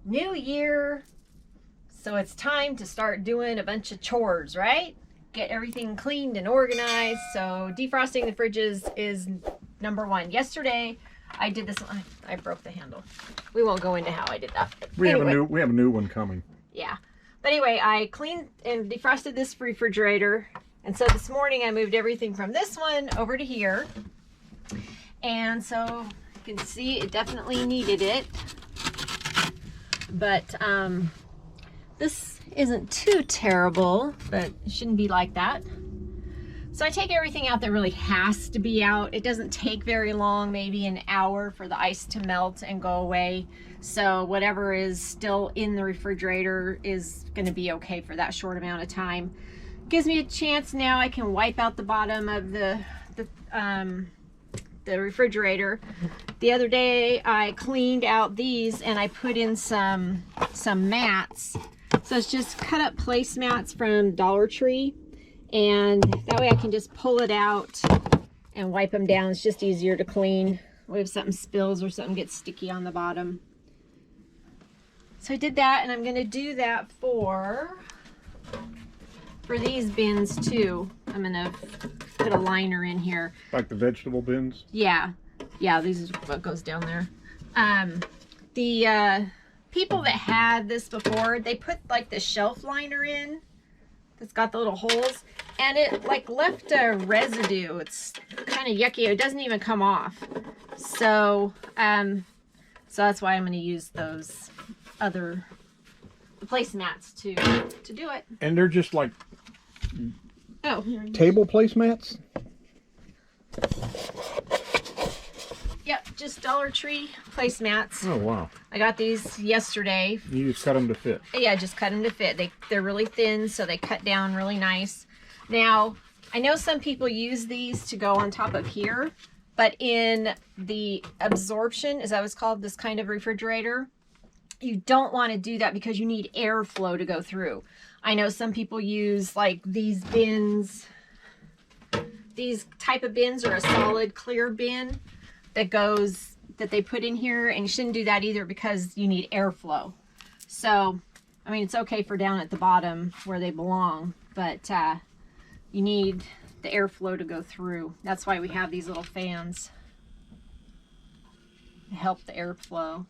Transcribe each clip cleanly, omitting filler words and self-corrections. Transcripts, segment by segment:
New year, so it's time to start doing a bunch of chores, right? Get everything cleaned and organized. So defrosting the fridges is number one. Yesterday I did this. I broke the handle. We won't go into how I did that. We have a new one coming. Yeah, but anyway, I cleaned and defrosted this refrigerator, and so this morning I moved everything from this one over to here, and so you can see it definitely needed it. But this isn't too terrible, but it shouldn't be like that. So I take everything out that really has to be out. It doesn't take very long, maybe an hour for the ice to melt and go away. So whatever is still in the refrigerator is going to be okay for that short amount of time. Gives me a chance now. I can wipe out the bottom of the refrigerator. The other day I cleaned out these and I put in some mats. So it's just cut up placemats from Dollar Tree, and that way I can just pull it out and wipe them down. It's just easier to clean. What if something spills or something gets sticky on the bottom? So I did that, and I'm going to do that for these bins too. I'm going to put a liner in here. Like the vegetable bins? Yeah. Yeah, this is what goes down there. The people that had this before, they put like the shelf liner in that's got the little holes, and it like left a residue. It's kind of yucky. It doesn't even come off. So so that's why I'm going to use those the placemats to do it. And they're just like table placemats? Yep, just Dollar Tree placemats. Oh, wow. I got these yesterday. You just cut them to fit? Yeah, just cut them to fit. They're really thin, so they cut down really nice. Now, I know some people use these to go on top of here, but in the absorption, is that what it's called, this kind of refrigerator, you don't want to do that because you need airflow to go through. I know some people use like these bins. These type of bins are a solid clear bin that they put in here, and you shouldn't do that either because you need airflow. So, I mean, it's okay for down at the bottom where they belong, but you need the airflow to go through. That's why we have these little fans to help the airflow.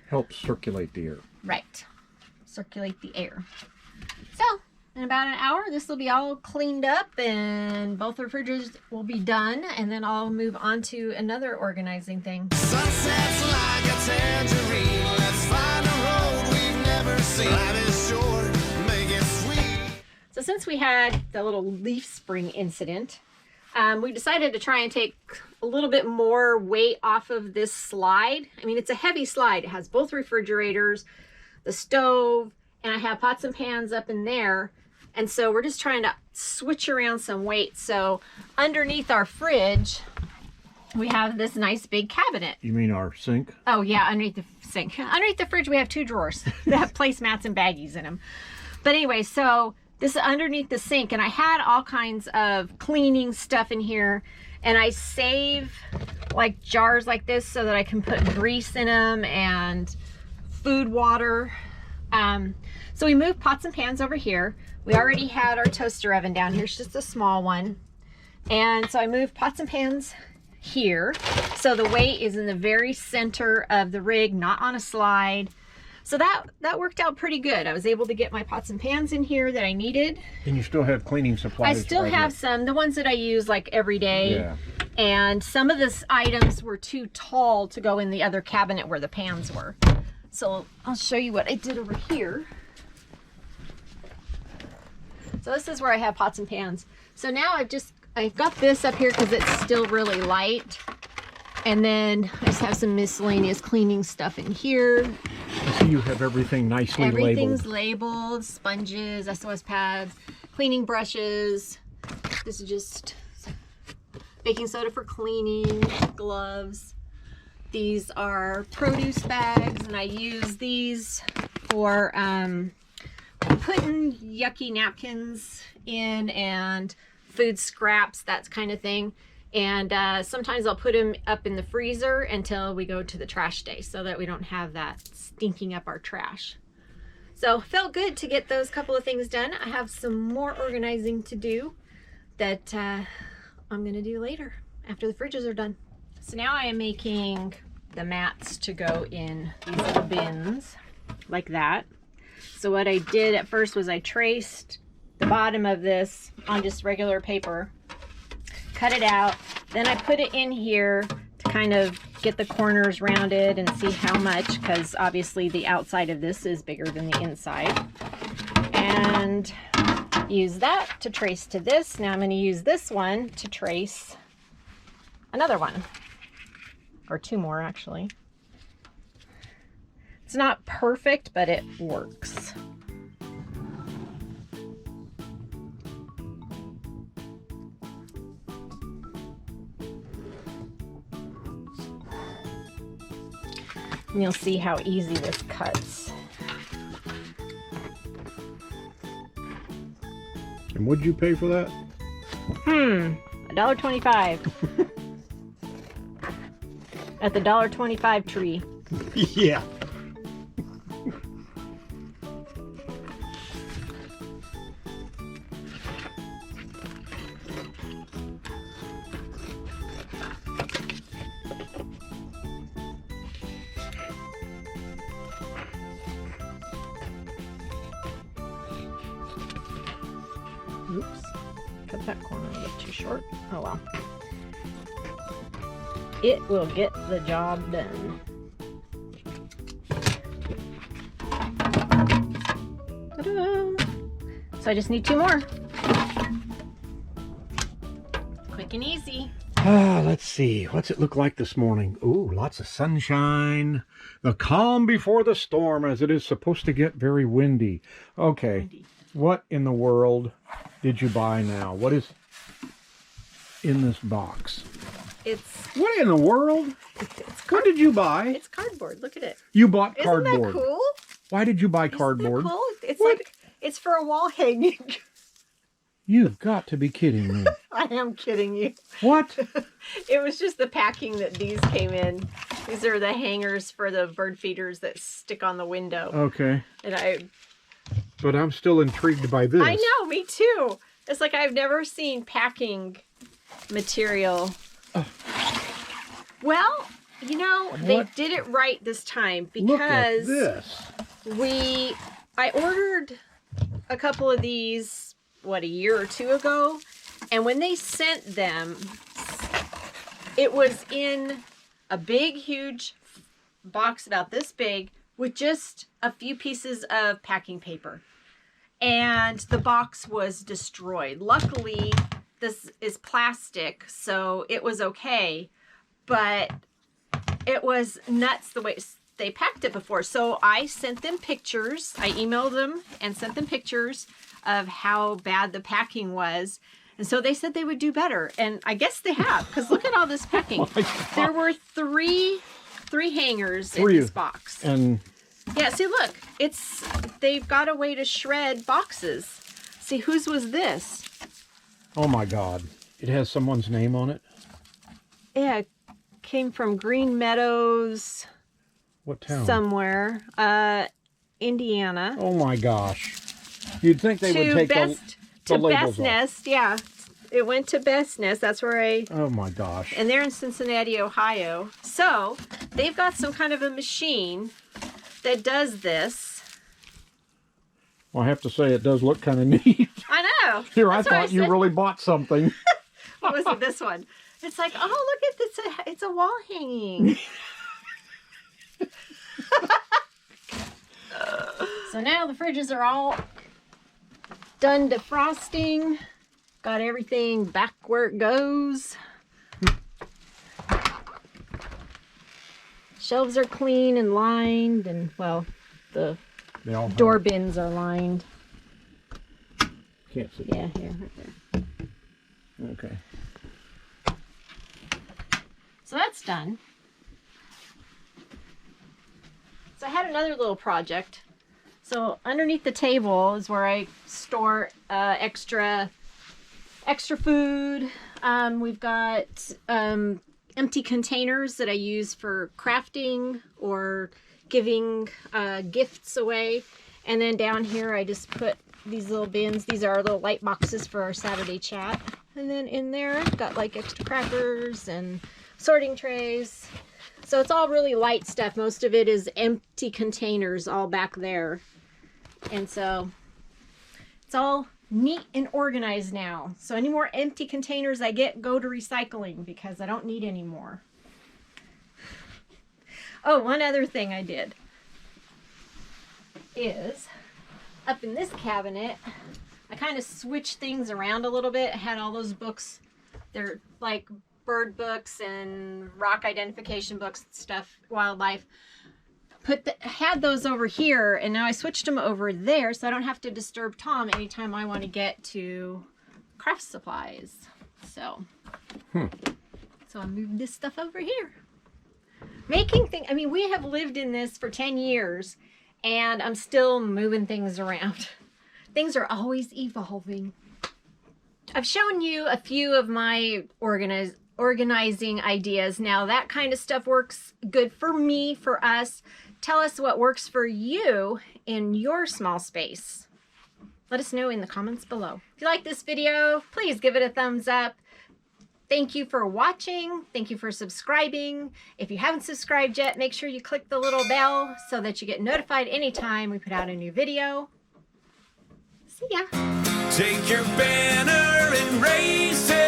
Helps circulate the air. Right. Circulate the air. So, in about an hour, this will be all cleaned up and both refrigerators will be done, and then I'll move on to another organizing thing. Sunsets like a tangerine. Let's find a road we've never seen. Life is short, make it sweet. So since we had the little leaf spring incident, we decided to try and take a little bit more weight off of this slide. I mean, it's a heavy slide. It has both refrigerators, the stove, and I have pots and pans up in there. And so we're just trying to switch around some weight. So underneath our fridge, we have this nice big cabinet. You mean our sink? Oh yeah, underneath the sink. Underneath the fridge, we have 2 drawers that have placemats and baggies in them. But anyway, so this is underneath the sink, and I had all kinds of cleaning stuff in here, and I save like jars like this so that I can put grease in them and food water. So we moved pots and pans over here. We already had our toaster oven down here. It's just a small one. And so I moved pots and pans here. So the weight is in the very center of the rig, not on a slide. So that worked out pretty good. I was able to get my pots and pans in here that I needed. And you still have cleaning supplies? I still have some, the ones that I use like every day. Yeah. And some of the items were too tall to go in the other cabinet where the pans were. So I'll show you what I did over here. So this is where I have pots and pans. So now I've got this up here because it's still really light. And then I just have some miscellaneous cleaning stuff in here. I see you have everything nicely labeled. Everything's labeled, sponges, SOS pads, cleaning brushes. This is just baking soda for cleaning, gloves. These are produce bags, and I use these for putting yucky napkins in and food scraps, that kind of thing. And sometimes I'll put them up in the freezer until we go to the trash day so that we don't have that stinking up our trash. So felt good to get those couple of things done. I have some more organizing to do that I'm gonna do later after the fridges are done. So now I am making the mats to go in these little bins like that. So what I did at first was I traced the bottom of this on just regular paper, cut it out, then I put it in here to kind of get the corners rounded and see how much, because obviously the outside of this is bigger than the inside. And use that to trace to this. Now I'm going to use this one to trace another one, or two more actually. It's not perfect, but it works. And you'll see how easy this cuts. And what'd you pay for that? $1.25 at the $1.25 tree. Yeah. Oops, cut that corner a bit too short. Oh well. It will get the job done. Ta-da! So I just need two more. Quick and easy. Let's see. What's it look like this morning? Ooh, lots of sunshine. The calm before the storm, as it is supposed to get very windy. Okay. What in the world did you buy now? What is in this box? What in the world? What did you buy? It's cardboard. Look at it. You bought cardboard. Isn't that cool? Why did you buy cardboard? Isn't that cool? It's What? like, it's for a wall hanging. You've got to be kidding me. I am kidding you. What? It was just the packing that these came in. These are the hangers for the bird feeders that stick on the window. Okay. And But I'm still intrigued by this. I know, me too. It's like I've never seen packing material. Well, you know, they What? did it right this time Look at because this. I ordered a couple of these, what, a year or two ago, and when they sent them, it was in a big, huge box about this big with just a few pieces of packing paper, and the box was destroyed. Luckily, this is plastic, so it was okay, but it was nuts the way they packed it before. So I sent them pictures. I emailed them and sent them pictures of how bad the packing was. And so they said they would do better. And I guess they have, because look at all this packing. There were three hangers in this box. And yeah, see, look, they've got a way to shred boxes. See, whose was this? oh my God, it has someone's name on it. Yeah, it came from Green Meadows What town? somewhere, Indiana. Oh my gosh. You'd think they would take the labels Best off. Nest, yeah. It went to Best Nest. That's where Oh my gosh. and they're in Cincinnati, Ohio. So they've got some kind of a machine that does this. Well, I have to say it does look kind of neat. I know. Here, That's I why thought you said- really bought something. What was it? This one. It's like, oh, look at this. It's a wall hanging. So now the fridges are all done defrosting. Got everything back where it goes. Shelves are clean and lined, and well, the They all have- door bins are lined. Can't see. Yeah, here, right there. Okay. So that's done. So I had another little project. So underneath the table is where I store extra food, We've got empty containers that I use for crafting or giving gifts away. And then down here I just put these little bins. These are our little light boxes for our Saturday chat. And then in there I've got like extra crackers and sorting trays. So it's all really light stuff. Most of it is empty containers all back there. And so it's all neat and organized now. So any more empty containers I get go to recycling because I don't need any more. Oh, one other thing I did is up in this cabinet, I kind of switched things around a little bit. I had all those books. They're like bird books and rock identification books and stuff, wildlife. Had those over here, and now I switched them over there so I don't have to disturb Tom anytime I want to get to craft supplies. So I moved this stuff over here. Making things, I mean, we have lived in this for 10 years and I'm still moving things around. Things are always evolving. I've shown you a few of my organizing ideas. Now that kind of stuff works good for me, for us. Tell us what works for you in your small space. Let us know in the comments below. If you like this video, please give it a thumbs up. Thank you for watching. Thank you for subscribing. If you haven't subscribed yet, make sure you click the little bell so that you get notified anytime we put out a new video. See ya. Take your banner and raise it.